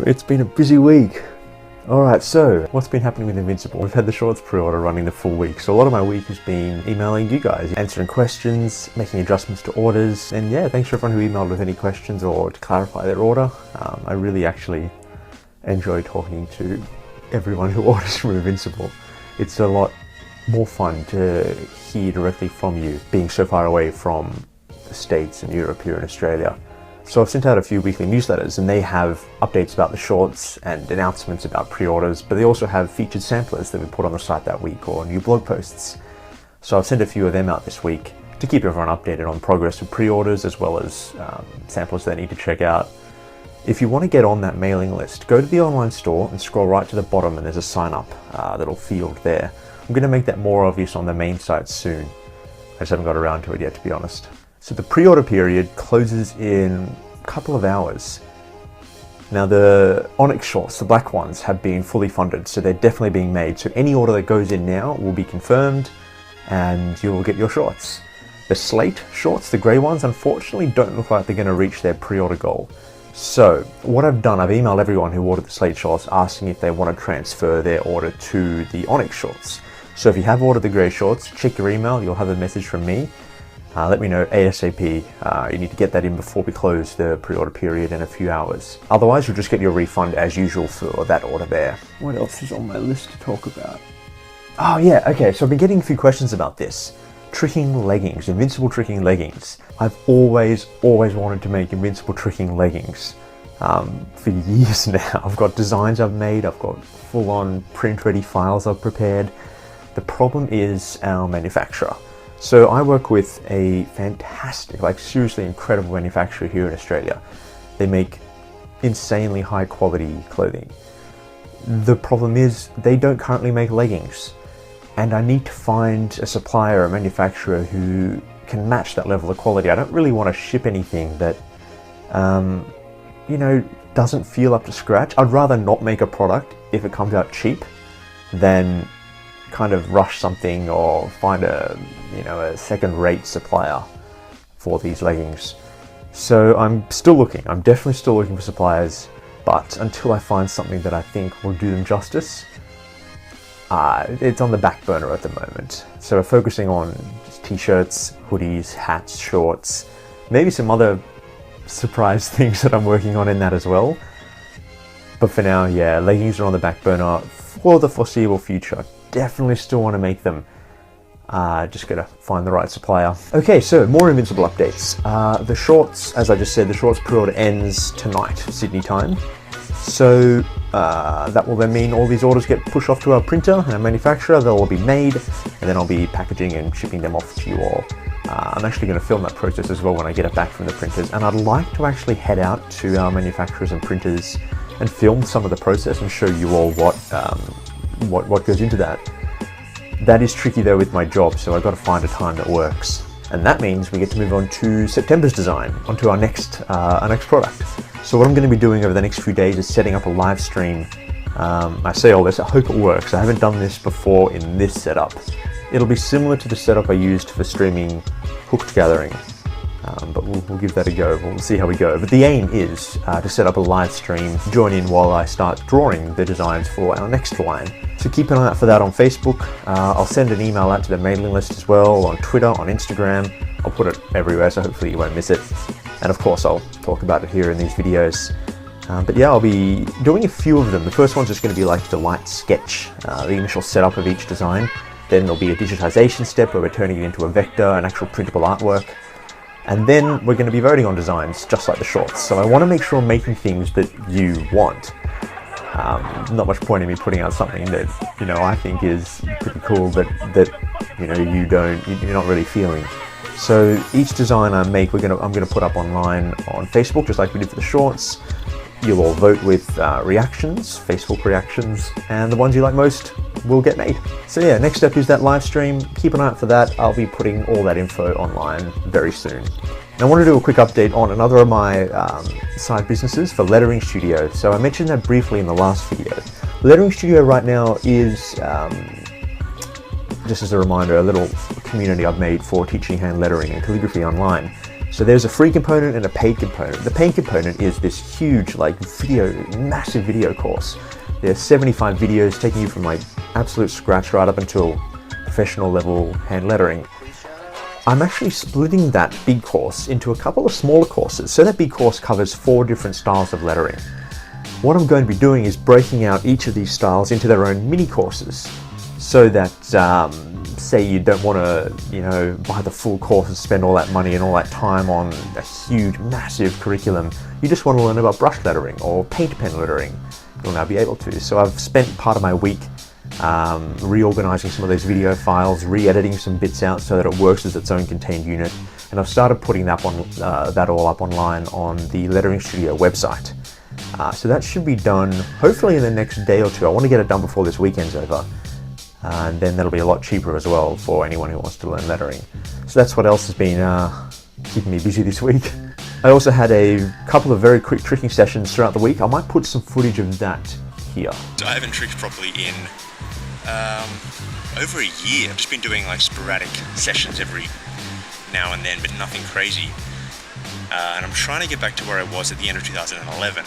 It's been a busy week. Alright, so what's been happening with Invincible? We've had the shorts pre-order running the full week, so a lot of my week has been emailing you guys, answering questions, making adjustments to orders, and yeah, thanks for everyone who emailed with any questions or to clarify their order. I really actually enjoy talking to everyone who orders from Invincible. It's a lot more fun to hear directly from you, being so far away from the States and Europe here in Australia. So I've sent out a few weekly newsletters and they have updates about the shorts and announcements about pre-orders, but they also have featured samplers that we put on the site that week or new blog posts. So I've sent a few of them out this week to keep everyone updated on progress of pre-orders as well as samplers they need to check out. If you want to get on that mailing list, go to the online store and scroll right to the bottom and there's a sign up little field there. I'm going to make that more obvious on the main site soon. I just haven't got around to it yet, to be honest. So the pre-order period closes in a couple of hours. Now the Onyx shorts, the black ones, have been fully funded, so they're definitely being made. So any order that goes in now will be confirmed and you will get your shorts. The slate shorts, the grey ones, unfortunately don't look like they're going to reach their pre-order goal. So what I've done, I've emailed everyone who ordered the slate shorts asking if they want to transfer their order to the Onyx shorts. So if you have ordered the grey shorts, check your email, you'll have a message from me. Let me know ASAP. You need to get that in before we close the pre-order period in a few hours. Otherwise, you'll just get your refund as usual for that order there. What else is on my list to talk about? Oh yeah, okay, so I've been getting a few questions about this. Tricking leggings, Invincible tricking leggings. I've always wanted to make Invincible tricking leggings for years now. I've got designs I've made, I've got full-on print-ready files I've prepared. The problem is our manufacturer. So I work with a fantastic, like seriously incredible manufacturer here in Australia. They make insanely high quality clothing. The problem is they don't currently make leggings. And I need to find a supplier, a manufacturer who can match that level of quality. I don't really want to ship anything that, doesn't feel up to scratch. I'd rather not make a product if it comes out cheap than kind of rush something or find a second-rate supplier for these leggings. So I'm still looking. I'm definitely still looking for suppliers, but until I find something that I think will do them justice, it's on the back burner at the moment. So we're focusing on just t-shirts, hoodies, hats, shorts, maybe some other surprise things that I'm working on in that as well. But for now, yeah, leggings are on the back burner for the foreseeable future. Definitely still want to make them. Just gotta find the right supplier. Okay, so more Invincible updates. The shorts, as I just said, the shorts pre-order ends tonight, Sydney time. So that will then mean all these orders get pushed off to our printer and our manufacturer. They'll all be made, and then I'll be packaging and shipping them off to you all. I'm actually going to film that process as well when I get it back from the printers, and I'd like to actually head out to our manufacturers and printers and film some of the process and show you all what goes into that. That is tricky though with my job, so I've got to find a time that works. And that means we get to move on to September's design, onto our next product. So what I'm going to be doing over the next few days is setting up a live stream. I say all this, I hope it works. I haven't done this before in this setup. It'll be similar to the setup I used for streaming Hooked Gathering. But we'll give that a go. We'll see how we go. But the aim is to set up a live stream, join in while I start drawing the designs for our next line. So keep an eye out for that on Facebook. I'll send an email out to the mailing list as well, on Twitter, on Instagram. I'll put it everywhere, so hopefully you won't miss it. And of course, I'll talk about it here in these videos. But yeah, I'll be doing a few of them. The first one's just going to be like the light sketch, the initial setup of each design. Then there'll be a digitization step where we're turning it into a vector, an actual printable artwork. And then we're going to be voting on designs, just like the shorts. So I want to make sure I'm making things that you want. Not much point in me putting out something that, I think is pretty cool, but that you're not really feeling. So each design I make, I'm going to put up online on Facebook, just like we did for the shorts. You'll all vote with reactions, Facebook reactions, and the ones you like most will get made. So yeah, next step is that live stream. Keep an eye out for that. I'll be putting all that info online very soon. Now I want to do a quick update on another of my side businesses for Lettering Studio. So I mentioned that briefly in the last video. Lettering Studio right now is, just as a reminder, a little community I've made for teaching hand lettering and calligraphy online. So there's a free component and a paid component. The paid component is this huge, like massive video course. There's 75 videos taking you from like absolute scratch right up until professional level hand lettering. I'm actually splitting that big course into a couple of smaller courses. So that big course covers 4 different styles of lettering. What I'm going to be doing is breaking out each of these styles into their own mini courses, so that say you don't want to, buy the full course and spend all that money and all that time on a huge, massive curriculum. You just want to learn about brush lettering or paint pen lettering. You'll now be able to. So I've spent part of my week reorganizing some of those video files, re-editing some bits out so that it works as its own contained unit, and I've started putting that all up online on the Lettering Studio website. So that should be done hopefully in the next day or two. I want to get it done before this weekend's over, and then that'll be a lot cheaper as well for anyone who wants to learn lettering. So that's what else has been keeping me busy this week. I also had a couple of very quick tricking sessions throughout the week. I might put some footage of that here. So I haven't tricked properly in over a year. I've just been doing like sporadic sessions every now and then, but nothing crazy. And I'm trying to get back to where I was at the end of 2011.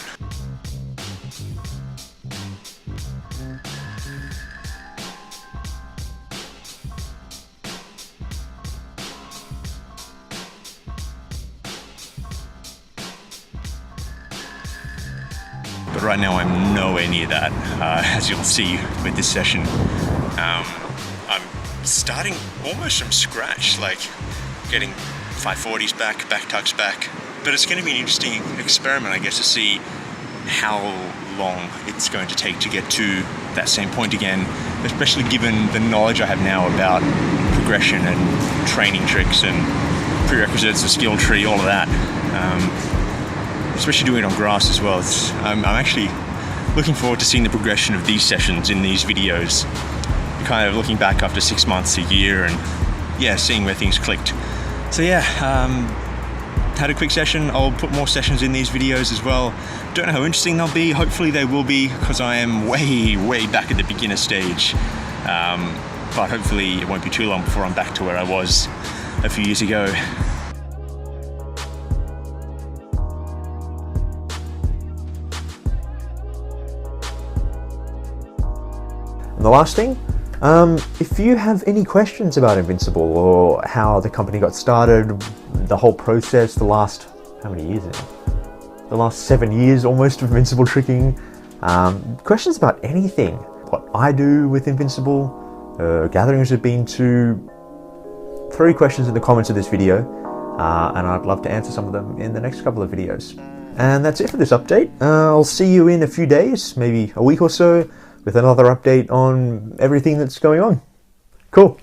But right now I'm nowhere near that, as you'll see with this session. I'm starting almost from scratch, like getting 540s back tucks back. But it's going to be an interesting experiment, I guess, to see how long it's going to take to get to that same point again, especially given the knowledge I have now about progression and training tricks and prerequisites, the skill tree, all of that. Especially doing it on grass as well. I'm actually looking forward to seeing the progression of these sessions in these videos, kind of looking back after 6 months, a year, and seeing where things clicked. So had a quick session. I'll put more sessions in these videos as well. Don't know how interesting they'll be. Hopefully they will be, because I am way back at the beginner stage. But hopefully it won't be too long before I'm back to where I was a few years ago. And the last thing, if you have any questions about Invincible or how the company got started, the whole process, the last, how many years now? The last 7 years almost of Invincible tricking, questions about anything, what I do with Invincible, gatherings I've been to, throw your questions in the comments of this video, and I'd love to answer some of them in the next couple of videos. And that's it for this update. I'll see you in a few days, maybe a week or so, with another update on everything that's going on. Cool.